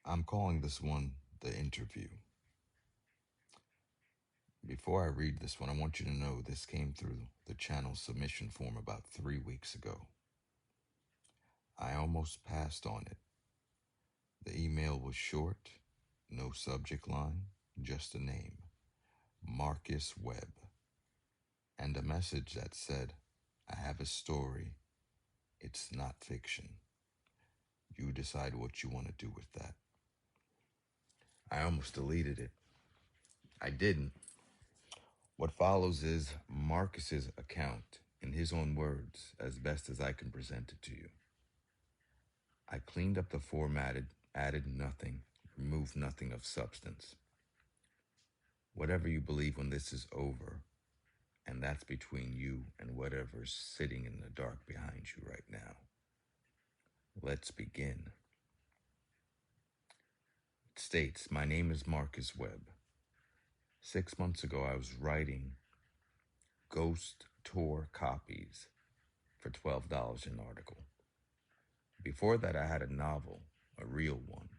I'm calling this one the interview. Before I read this one, I want you to know this came through the channel submission form about 3 weeks ago. I almost passed on it. The email was short, no subject line, just a name, Marcus Webb, and a message that said, I have a story. It's not fiction. You decide what you want to do with that. I almost deleted it. I didn't. What follows is Marcus's account in his own words, as best as I can present it to you. I cleaned up the formatted, added nothing, removed nothing of substance. Whatever you believe when this is over, and that's between you and whatever's sitting in the dark behind you right now. Let's begin. It states, my name is Marcus Webb. 6 months ago, I was writing ghost tour copies for $12 an article. Before that, I had a novel, a real one,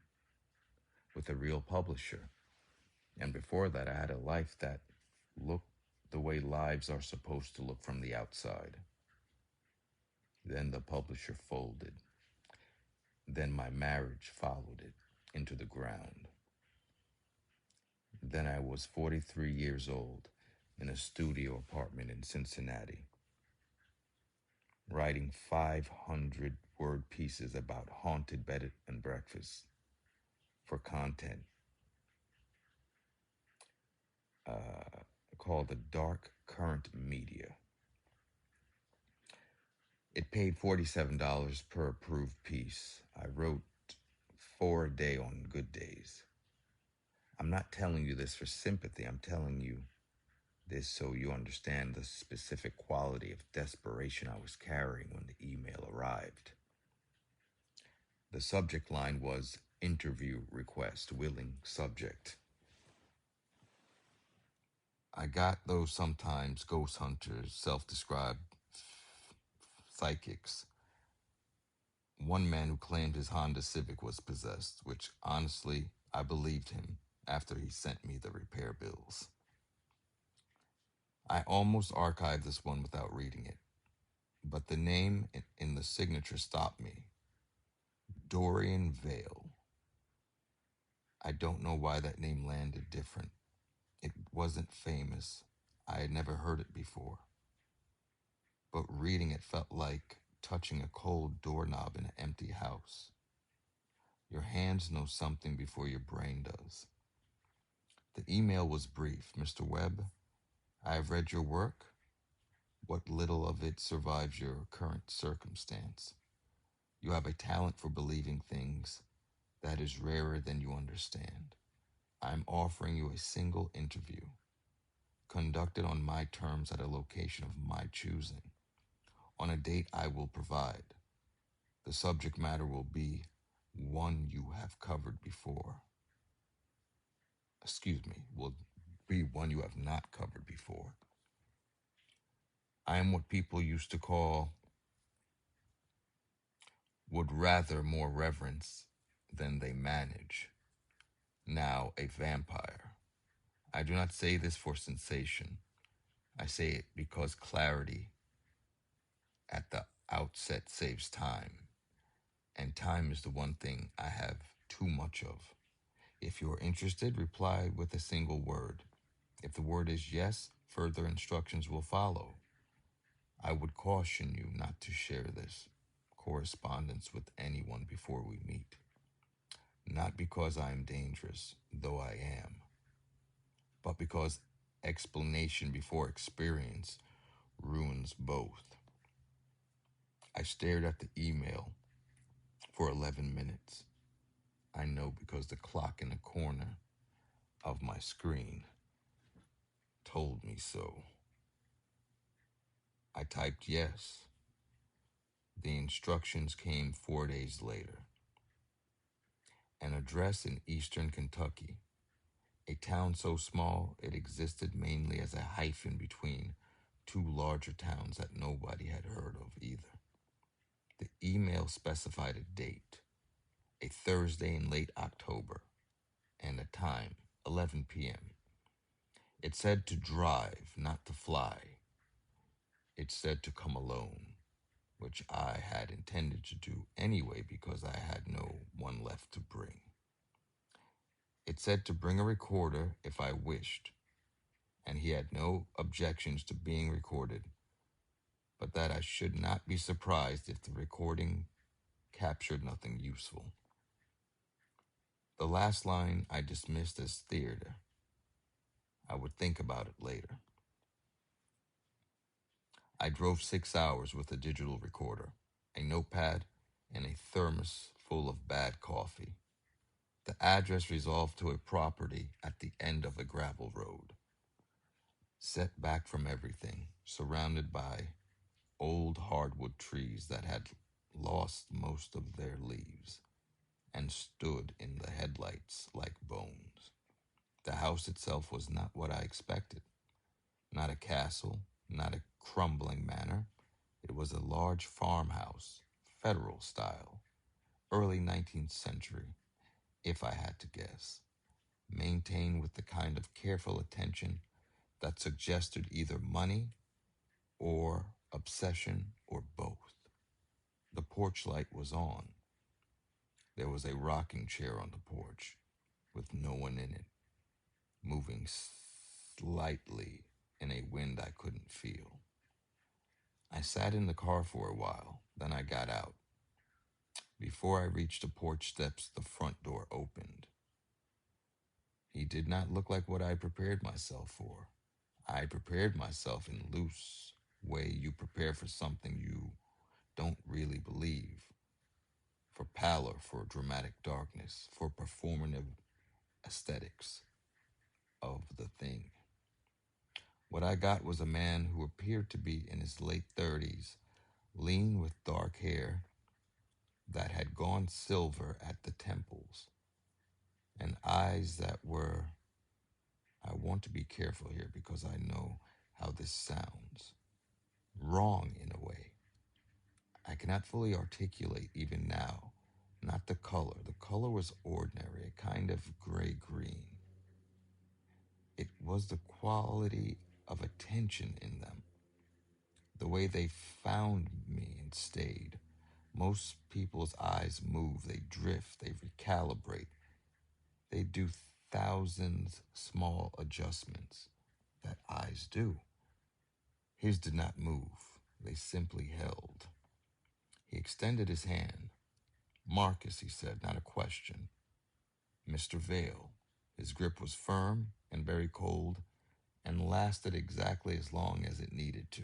with a real publisher. And before that, I had a life that looked the way lives are supposed to look from the outside. Then the publisher folded. Then my marriage followed it into the ground. Then I was 43 years old in a studio apartment in Cincinnati, writing 500-word pieces about haunted bed and breakfast for content called the Dark Current Media. It paid $47 per approved piece. I wrote 4 a day on good days. I'm not telling you this for sympathy. I'm telling you this so you understand the specific quality of desperation I was carrying when the email arrived. The subject line was interview request, willing subject. I got those sometimes ghost hunters, self-described psychics. One man who claimed his Honda Civic was possessed, which honestly, I believed him after he sent me the repair bills. I almost archived this one without reading it, but the name in the signature stopped me. Dorian Vael. I don't know why that name landed different. It wasn't famous. I had never heard it before. But reading it felt like touching a cold doorknob in an empty house. Your hands know something before your brain does. The email was brief. Mr. Webb, I have read your work. What little of it survives your current circumstance. You have a talent for believing things that is rarer than you understand. I'm offering you a single interview, conducted on my terms at a location of my choosing, on a date I will provide. The subject matter will be one you have covered before. Will be one you have not covered before. I am what people used to call, would rather more reverence than they manage. Now a vampire. I do not say this for sensation. I say it because clarity at the outset saves time. And time is the one thing I have too much of. If you are interested, reply with a single word. If the word is yes, further instructions will follow. I would caution you not to share this correspondence with anyone before we meet. Not because I am dangerous, though I am, but because explanation before experience ruins both. I stared at the email for 11 minutes. I know because the clock in the corner of my screen told me so. I typed yes. The instructions came 4 days later. An address in eastern Kentucky, a town so small it existed mainly as a hyphen between two larger towns that nobody had heard of either. The email specified a date, a Thursday in late October, and the time, 11 p.m. It said to drive, not to fly. It said to come alone, which I had intended to do anyway because I had no one left to bring. It said to bring a recorder if I wished, and he had no objections to being recorded, but that I should not be surprised if the recording captured nothing useful. The last line I dismissed as theater. I would think about it later. I drove 6 hours with a digital recorder, a notepad, and a thermos full of bad coffee. The address resolved to a property at the end of a gravel road, set back from everything, surrounded by old hardwood trees that had lost most of their leaves and stood in the headlights like bones. The house itself was not what I expected. Not a castle, not a crumbling manor. It was a large farmhouse, federal style, early 19th century, if I had to guess, maintained with the kind of careful attention that suggested either money or obsession or both. The porch light was on. There was a rocking chair on the porch, with no one in it, moving slightly in a wind I couldn't feel. I sat in the car for a while, then I got out. Before I reached the porch steps, the front door opened. He did not look like what I prepared myself for. I prepared myself in loose way you prepare for something you don't really believe, for pallor, for dramatic darkness, for performative aesthetics of the thing. What I got was a man who appeared to be in his late 30s, lean with dark hair that had gone silver at the temples, and eyes that were, I want to be careful here because I know how this sounds, wrong in a way. I cannot fully articulate even now, not the color. The color was ordinary, a kind of gray-green. It was the quality of attention in them, the way they found me and stayed. Most people's eyes move, they drift, they recalibrate. They do thousands small adjustments that eyes do. His did not move. They simply held. He extended his hand. Marcus, he said, not a question. Mr. Vael. His grip was firm and very cold and lasted exactly as long as it needed to.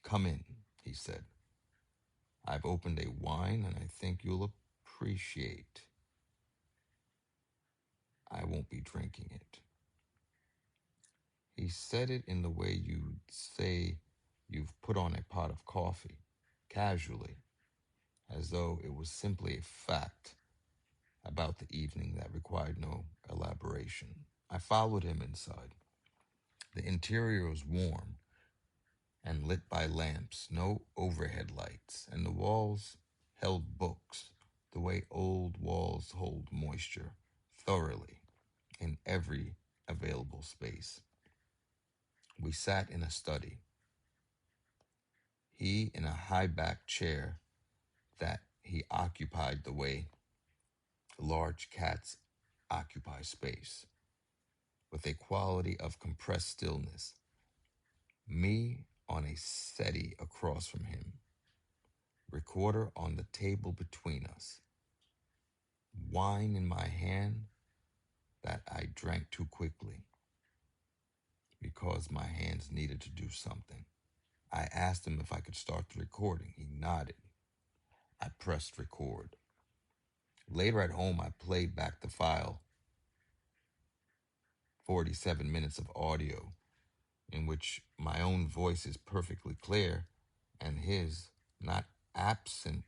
Come in, he said. I've opened a wine and I think you'll appreciate. I won't be drinking it. He said it in the way you'd say you've put on a pot of coffee, casually, as though it was simply a fact about the evening that required no elaboration. I followed him inside. The interior was warm and lit by lamps, no overhead lights, and the walls held books, the way old walls hold moisture, thoroughly, in every available space. We sat in a study. He in a high-backed chair that he occupied the way large cats occupy space, with a quality of compressed stillness. Me on a settee across from him, recorder on the table between us, wine in my hand that I drank too quickly because my hands needed to do something. I asked him if I could start the recording. He nodded. I pressed record. Later at home, I played back the file, 47 minutes of audio, in which my own voice is perfectly clear and his not absent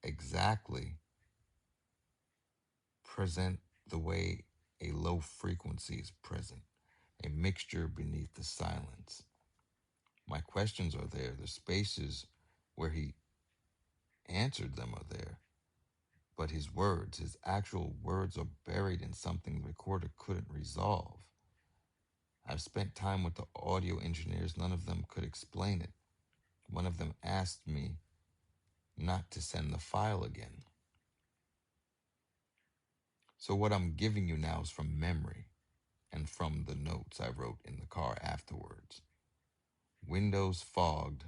exactly, present the way a low frequency is present, a mixture beneath the silence. My questions are there, the spaces where he answered them are there, But his words, his actual words, are buried in something the recorder couldn't resolve. I've spent time with the audio engineers. None of them could explain it. One of them asked me not to send the file again. So what I'm giving you now is from memory and from the notes I wrote in the car afterwards. Windows fogged,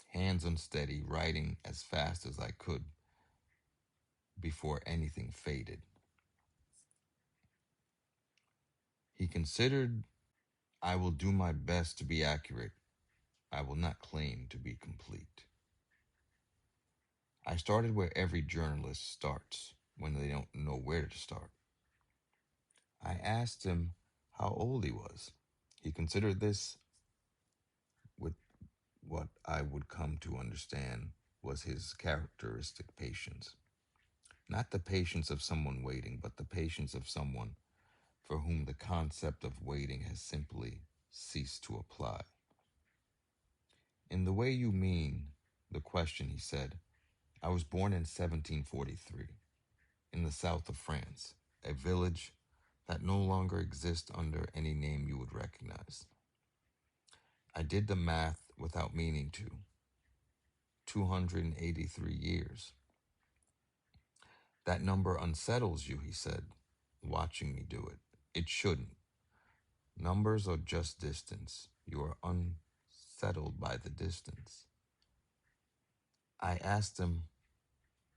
hands unsteady, writing as fast as I could before anything faded. He considered, I will do my best to be accurate. I will not claim to be complete. I started where every journalist starts when they don't know where to start. I asked him how old he was. He considered this with what I would come to understand was his characteristic patience. Not the patience of someone waiting, but the patience of someone for whom the concept of waiting has simply ceased to apply. In the way you mean the question, he said, I was born in 1743 in the south of France, a village that no longer exists under any name you would recognize. I did the math without meaning to. 283 years. That number unsettles you, he said, watching me do it. It shouldn't. Numbers are just distance. You are unsettled by the distance. I asked him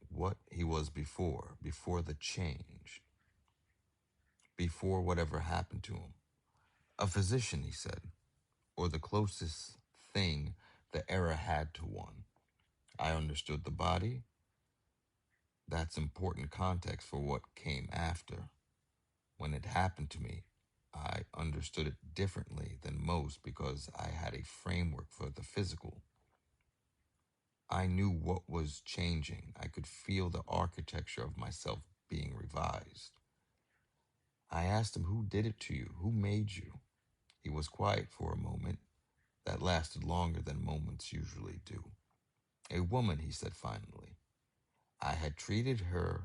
what he was before the change, before whatever happened to him. A physician, he said, or the closest thing the era had to one. I understood the body. That's important context for what came after. When it happened to me, I understood it differently than most because I had a framework for the physical. I knew what was changing. I could feel the architecture of myself being revised. I asked him, who did it to you? Who made you? He was quiet for a moment that lasted longer than moments usually do. A woman, he said finally. I had treated her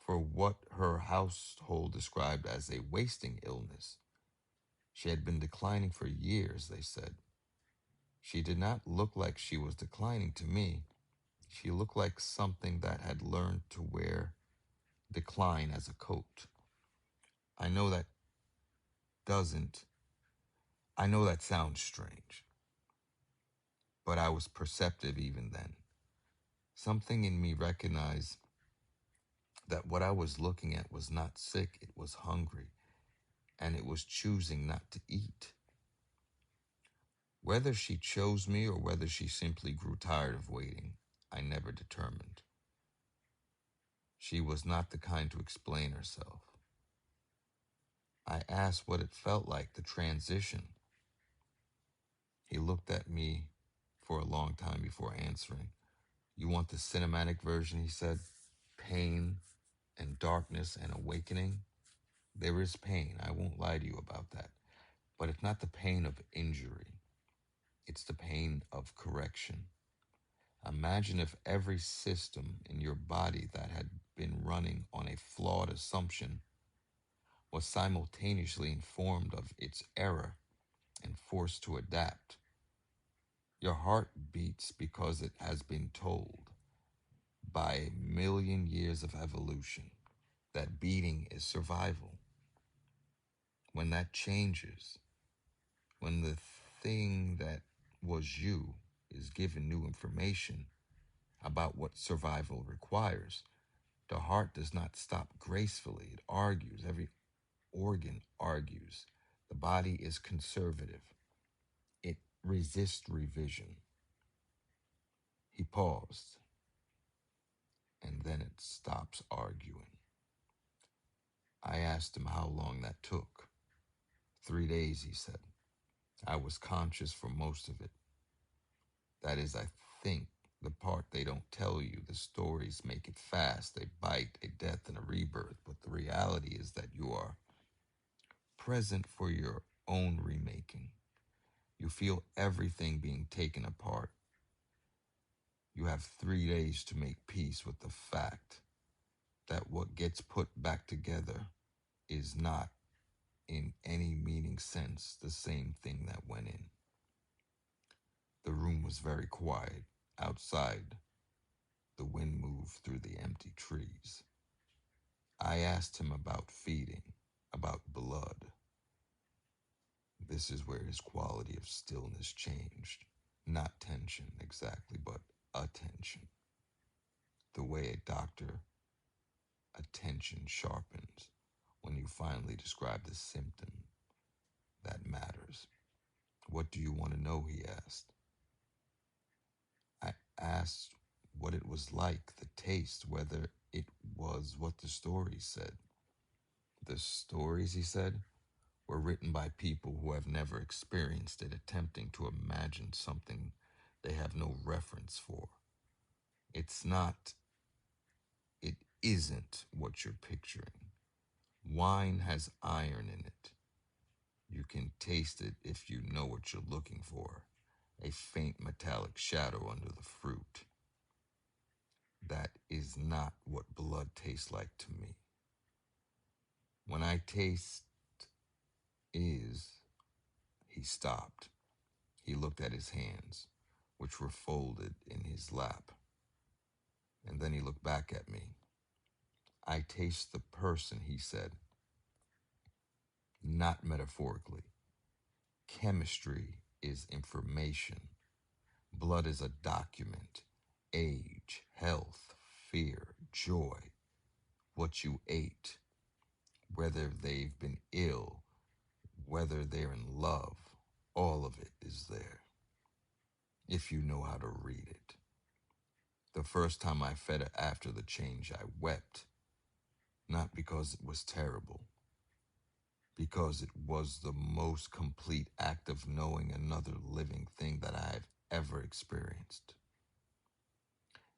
for what her household described as a wasting illness. She had been declining for years, they said. She did not look like she was declining to me. She looked like something that had learned to wear decline as a coat. I know that doesn't, I know that sounds strange, but I was perceptive even then. Something in me recognized that what I was looking at was not sick, it was hungry, and it was choosing not to eat. Whether she chose me or whether she simply grew tired of waiting, I never determined. She was not the kind to explain herself. I asked what it felt like, the transition. He looked at me for a long time before answering. You want the cinematic version, he said? Pain and darkness and awakening? There is pain, I won't lie to you about that. But it's not the pain of injury. It's the pain of correction. Imagine if every system in your body that had been running on a flawed assumption was simultaneously informed of its error and forced to adapt. Your heart beats because it has been told by a million years of evolution that beating is survival. When that changes, when the thing that was you is given new information about what survival requires, the heart does not stop gracefully. It argues. Every organ argues. The body is conservative. It resists revision. He paused, and then it stops arguing. I asked him how long that took. 3 days, he said. I was conscious for most of it. That is, I think, the part they don't tell you. The stories make it fast. They bite a death and a rebirth. But the reality is that you are present for your own remaking. You feel everything being taken apart. You have 3 days to make peace with the fact that what gets put back together is not, in any meaning sense, the same thing that went in. The room was very quiet. Outside, the wind moved through the empty trees. I asked him about feeding, about blood. This is where his quality of stillness changed. Not tension exactly, but attention. The way a doctor attention sharpens when you finally describe the symptom that matters. What do you want to know? He asked. I asked what it was like, the taste, whether it was what the stories said. The stories, he said, were written by people who have never experienced it, attempting to imagine something they have no reference for. It's not, it isn't what you're picturing. Wine has iron in it. You can taste it if you know what you're looking for. A faint metallic shadow under the fruit. That is not what blood tastes like to me. When I taste is, he stopped. He looked at his hands, which were folded in his lap. And then he looked back at me. I taste the person, he said. Not metaphorically. Chemistry is information. Blood is a document. Age, health, fear, joy, what you ate, whether they've been ill, whether they're in love, all of it is there, if you know how to read it. The first time I fed it after the change, I wept, not because it was terrible, because it was the most complete act of knowing another living thing that I have ever experienced.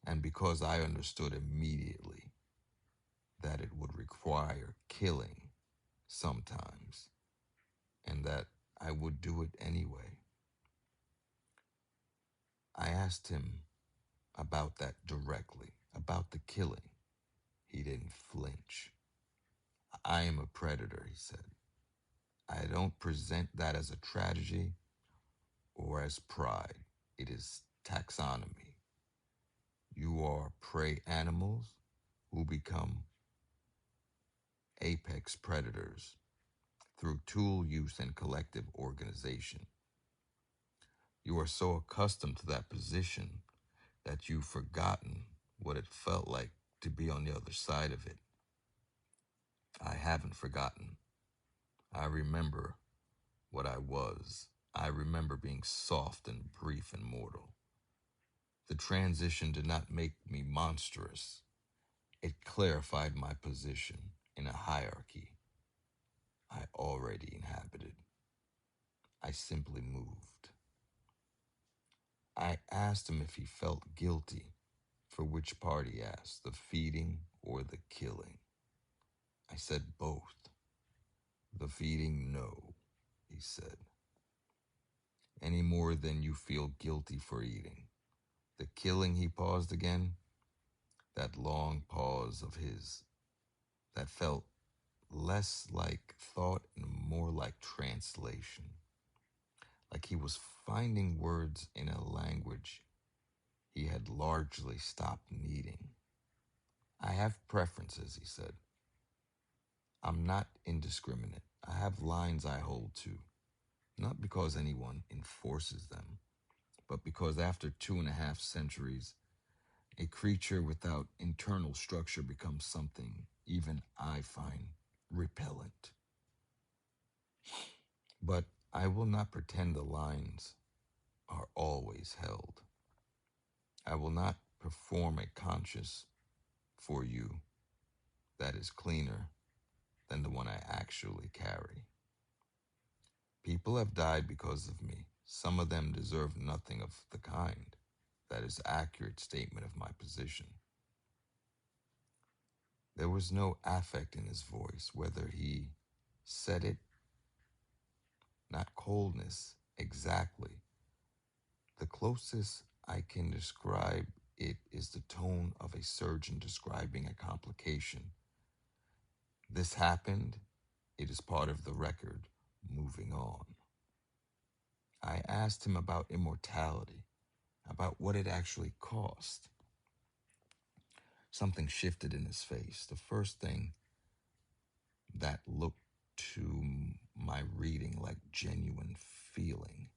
And because I understood immediately that it would require killing sometimes, and that I would do it anyway. I asked him about that directly, about the killing. He didn't flinch. I am a predator, he said. I don't present that as a tragedy or as pride. It is taxonomy. You are prey animals who become apex predators through tool use and collective organization. You are so accustomed to that position that you've forgotten what it felt like to be on the other side of it. I haven't forgotten. I remember what I was. I remember being soft and brief and mortal. The transition did not make me monstrous. It clarified my position in a hierarchy I already inhabited. I simply moved. I asked him if he felt guilty. For which part, he asked, the feeding or the killing? I said both. The feeding, no, he said. Any more than you feel guilty for eating. The killing, he paused again. That long pause of his that felt less like thought and more like translation. Like he was finding words in a language he had largely stopped needing. I have preferences, he said. I'm not indiscriminate. I have lines I hold to, not because anyone enforces them, but because after 2.5 centuries, a creature without internal structure becomes something even I find repellent. But I will not pretend the lines are always held. I will not perform a conscience for you that is cleaner than the one I actually carry. People have died because of me. Some of them deserve nothing of the kind. That is an accurate statement of my position. There was no affect in his voice, whether he said it, not coldness, exactly. The closest I can describe It is the tone of a surgeon describing a complication. This happened. It is part of the record. Moving on. I asked him about immortality, about what it actually cost. Something shifted in his face. The first thing that looked to my reading like genuine feeling,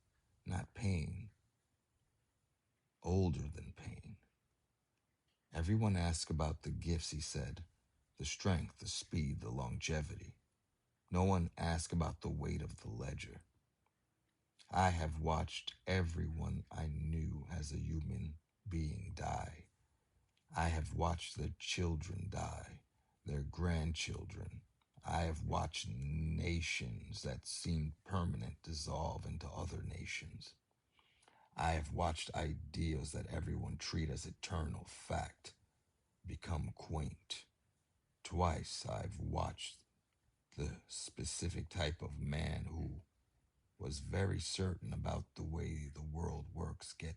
not pain, older than pain. Everyone asks about the gifts, he said, the strength, the speed, the longevity. No one asks about the weight of the ledger. I have watched everyone I knew as a human being die. I have watched their children die, their grandchildren. I have watched nations that seemed permanent dissolve into other nations. I have watched ideals that everyone treat as eternal fact become quaint. Twice I've watched the specific type of man who was very certain about the way the world works get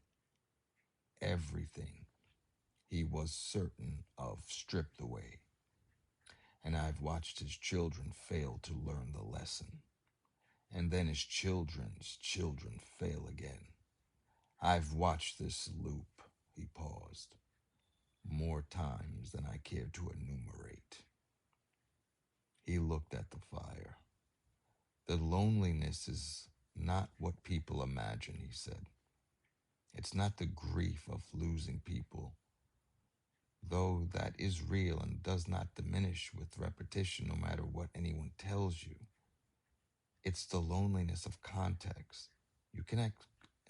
everything he was certain of stripped away. And I've watched his children fail to learn the lesson. And then his children's children fail again. I've watched this loop, he paused, more times than I care to enumerate. He looked at the fire. The loneliness is not what people imagine, he said. It's not the grief of losing people, though that is real and does not diminish with repetition no matter what anyone tells you. It's the loneliness of context. You cannot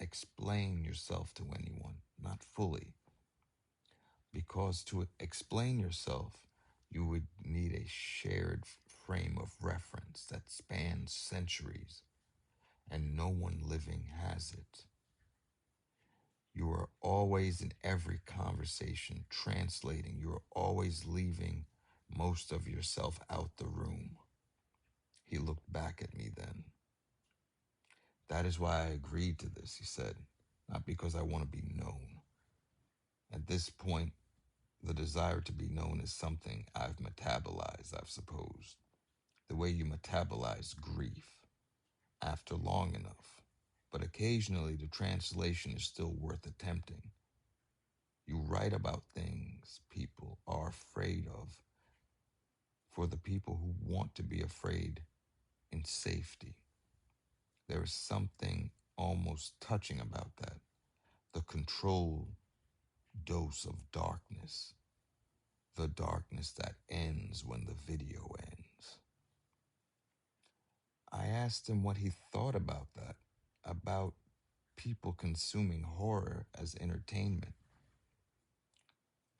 explain yourself to anyone, not fully, because to explain yourself, you would need a shared frame of reference that spans centuries, and no one living has it. You are always in every conversation translating. You are always leaving most of yourself out the room. He looked back at me then. That is why I agreed to this, he said, not because I want to be known. At this point, the desire to be known is something I've metabolized, I've supposed. The way you metabolize grief after long enough. But occasionally the translation is still worth attempting. You write about things people are afraid of for the people who want to be afraid in safety. There is something almost touching about that. The controlled dose of darkness. The darkness that ends when the video ends. I asked him what he thought about that, about people consuming horror as entertainment.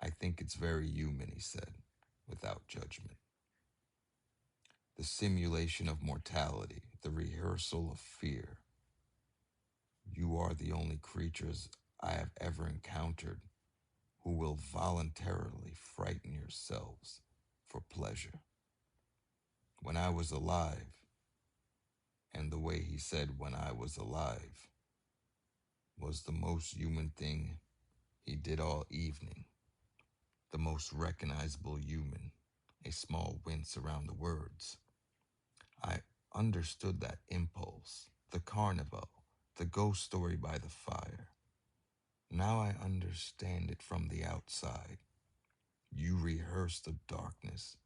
I think it's very human, he said, without judgment. The simulation of mortality, the rehearsal of fear. You are the only creatures I have ever encountered who will voluntarily frighten yourselves for pleasure. When I was alive, and the way he said when I was alive was the most human thing he did all evening, the most recognizable human, a small wince around the words. I understood that impulse, the carnival, the ghost story by the fire. Now I understand it from the outside. You rehearse the darkness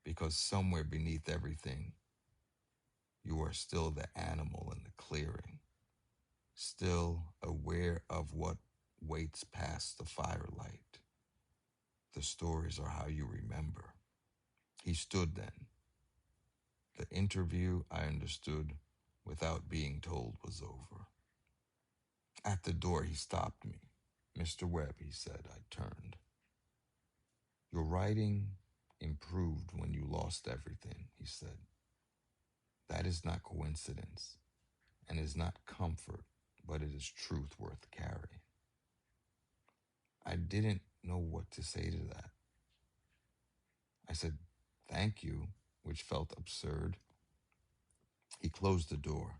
because somewhere beneath everything, you are still the animal in the clearing, still aware of what waits past the firelight. The stories are how you remember. He stood then. The interview, I understood, without being told, was over. At the door, he stopped me. Mr. Webb, he said. I turned. Your writing improved when you lost everything, he said. That is not coincidence and is not comfort, but it is truth worth carrying. I didn't know what to say to that. I said, thank you, which felt absurd. He closed the door.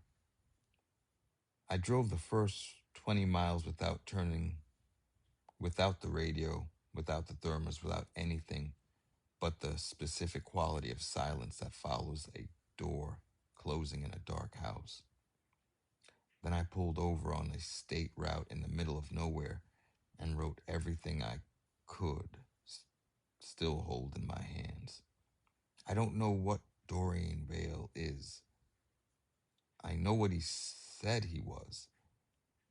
I drove the first 20 miles without turning without the radio, without the thermos, without anything but the specific quality of silence that follows a door closing in a dark house. Then I pulled over on a state route in the middle of nowhere and wrote everything I could still hold in my hands. I don't know what Dorian Vael is. I know what he said he was.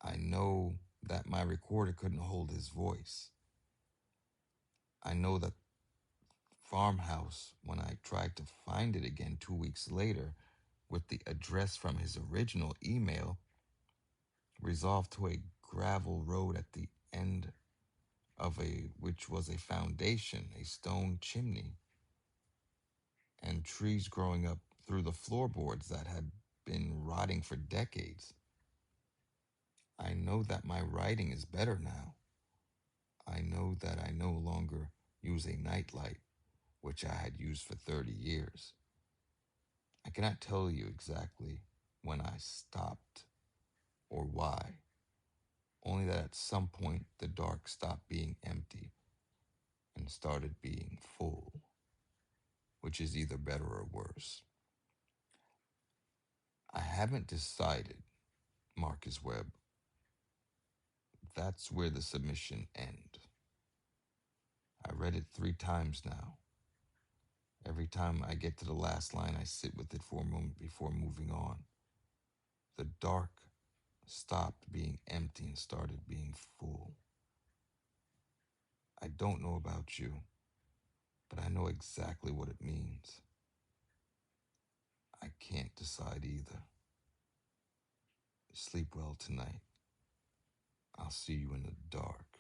I know that my recorder couldn't hold his voice. I know that farmhouse, when I tried to find it again 2 weeks later with the address from his original email, resolved to a gravel road at the end of which was a foundation, a stone chimney, and trees growing up through the floorboards that had been rotting for decades. I know that my writing is better now. I know that I no longer use a nightlight, which I had used for 30 years. I cannot tell you exactly when I stopped or why, only that at some point the dark stopped being empty and started being full, which is either better or worse. I haven't decided, Marcus Webb. That's where the submission ends. I read it 3 times now. Every time I get to the last line, I sit with it for a moment before moving on. The dark stopped being empty and started being full. I don't know about you, but I know exactly what it means. I can't decide either. Sleep well tonight. I'll see you in the dark.